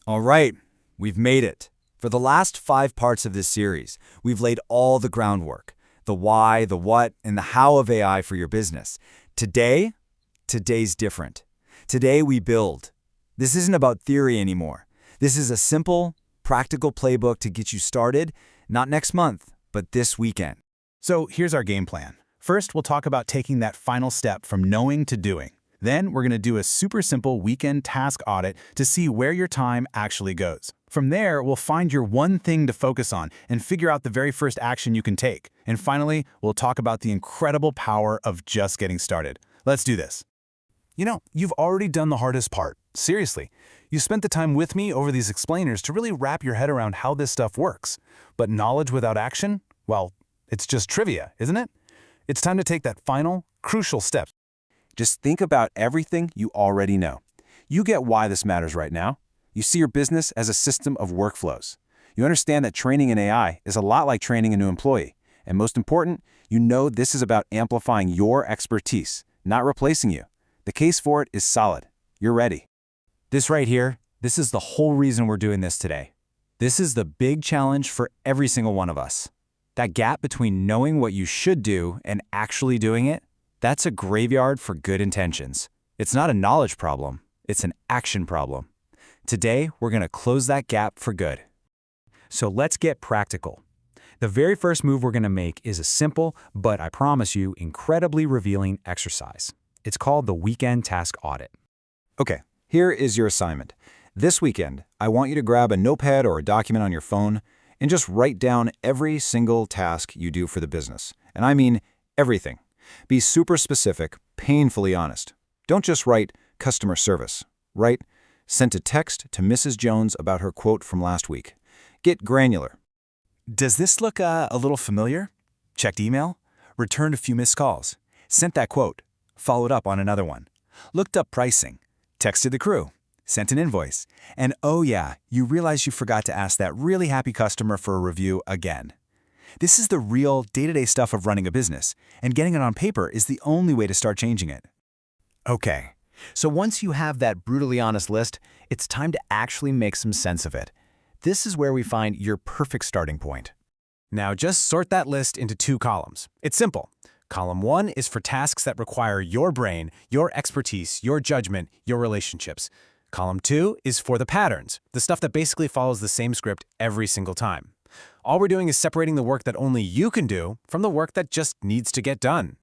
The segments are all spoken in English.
All right, we've made it. For the last 5 parts of this series, we've laid all the groundwork, the why, the what, and the how of AI for your business. Today's different. Today we build. This isn't about theory anymore. This is a simple, practical playbook to get you started, not next month, but this weekend. So here's our game plan. First, we'll talk about taking that final step from knowing to doing. Then we're going to do a super simple weekend task audit to see where your time actually goes. From there, we'll find your one thing to focus on and figure out the very first action you can take. And finally, we'll talk about the incredible power of just getting started. Let's do this. You've already done the hardest part. Seriously. You spent the time with me over these explainers to really wrap your head around how this stuff works. But knowledge without action? Well, it's just trivia, isn't it? It's time to take that final, crucial step. Just think about everything you already know. You get why this matters right now. You see your business as a system of workflows. You understand that training in AI is a lot like training a new employee. And most important, you know this is about amplifying your expertise, not replacing you. The case for it is solid. You're ready. This right here, this is the whole reason we're doing this today. This is the big challenge for every single one of us. That gap between knowing what you should do and actually doing it, that's a graveyard for good intentions. It's not a knowledge problem, it's an action problem. Today, we're going to close that gap for good. So let's get practical. The very first move we're going to make is a simple, but I promise you, incredibly revealing exercise. It's called the Weekend Task Audit. Okay, here is your assignment. This weekend, I want you to grab a notepad or a document on your phone and just write down every single task you do for the business. And I mean everything. Be super specific, painfully honest. Don't just write customer service. Write sent a text to Mrs. Jones about her quote from last week. Get granular. Does this look a little familiar? Checked email? Returned a few missed calls. Sent that quote. Followed up on another one. Looked up pricing. Texted the crew. Sent an invoice. And oh yeah, you realize you forgot to ask that really happy customer for a review again. This is the real day-to-day stuff of running a business, and getting it on paper is the only way to start changing it. Okay, so once you have that brutally honest list, it's time to actually make some sense of it. This is where we find your perfect starting point. Now just sort that list into 2 columns. It's simple. Column 1 is for tasks that require your brain, your expertise, your judgment, your relationships. Column 2 is for the patterns, the stuff that basically follows the same script every single time. All we're doing is separating the work that only you can do from the work that just needs to get done.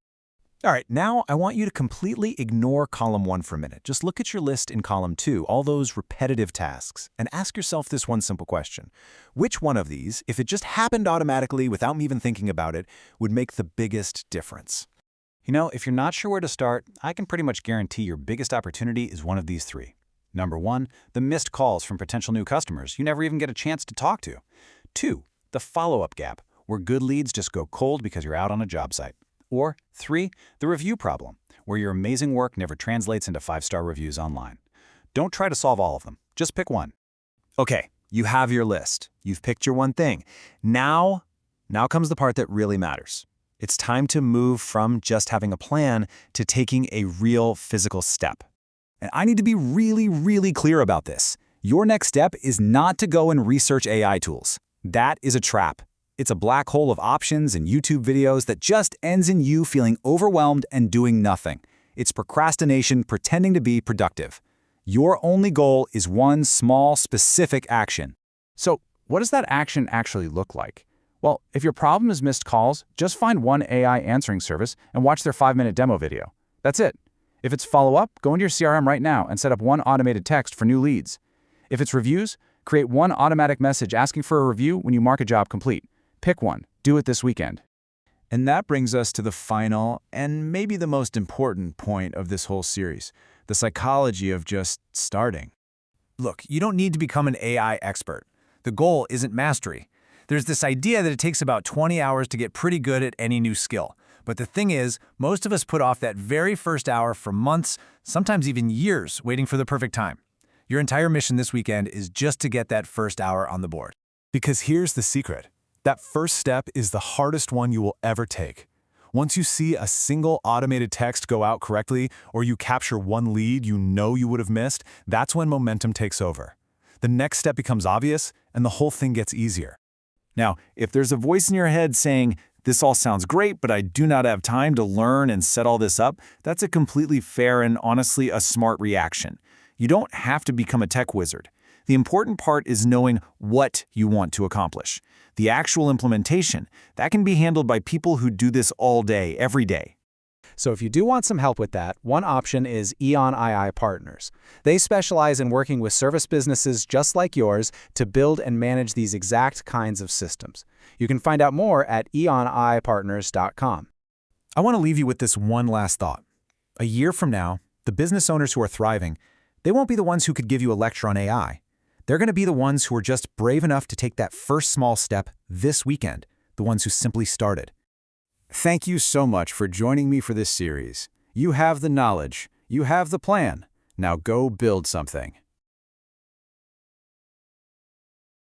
All right, now I want you to completely ignore column 1 for a minute. Just look at your list in column 2, all those repetitive tasks, and ask yourself this one simple question. Which one of these, if it just happened automatically without me even thinking about it, would make the biggest difference? If you're not sure where to start, I can pretty much guarantee your biggest opportunity is one of these 3. Number 1, the missed calls from potential new customers you never even get a chance to talk to. 2, the follow-up gap, where good leads just go cold because you're out on a job site. Or 3, the review problem, where your amazing work never translates into 5-star reviews online. Don't try to solve all of them. Just pick one. Okay, you have your list. You've picked your one thing. Now comes the part that really matters. It's time to move from just having a plan to taking a real physical step. And I need to be really, really clear about this. Your next step is not to go and research AI tools. That is a trap. It's a black hole of options and YouTube videos that just ends in you feeling overwhelmed and doing nothing. It's procrastination pretending to be productive. Your only goal is one small, specific action. So what does that action actually look like? Well, if your problem is missed calls, just find one AI answering service and watch their 5-minute demo video. That's it. If it's follow-up, go into your CRM right now and set up one automated text for new leads. If it's reviews, create one automatic message asking for a review when you mark a job complete. Pick one. Do it this weekend. And that brings us to the final and maybe the most important point of this whole series, the psychology of just starting. Look, you don't need to become an AI expert. The goal isn't mastery. There's this idea that it takes about 20 hours to get pretty good at any new skill. But the thing is, most of us put off that very first hour for months, sometimes even years, waiting for the perfect time. Your entire mission this weekend is just to get that first hour on the board. Because here's the secret. That first step is the hardest one you will ever take. Once you see a single automated text go out correctly, or you capture one lead you know you would have missed, that's when momentum takes over. The next step becomes obvious, and the whole thing gets easier. Now, if there's a voice in your head saying, "This all sounds great, but I do not have time to learn and set all this up," that's a completely fair and honestly a smart reaction. You don't have to become a tech wizard. The important part is knowing what you want to accomplish. The actual implementation, that can be handled by people who do this all day, every day. So if you do want some help with that, one option is Eon II Partners. They specialize in working with service businesses just like yours to build and manage these exact kinds of systems. You can find out more at eonipartners.com. I want to leave you with this one last thought. A year from now, the business owners who are thriving, they won't be the ones who could give you a lecture on AI. They're going to be the ones who are just brave enough to take that first small step this weekend, the ones who simply started. Thank you so much for joining me for this series. You have the knowledge, you have the plan. Now go build something.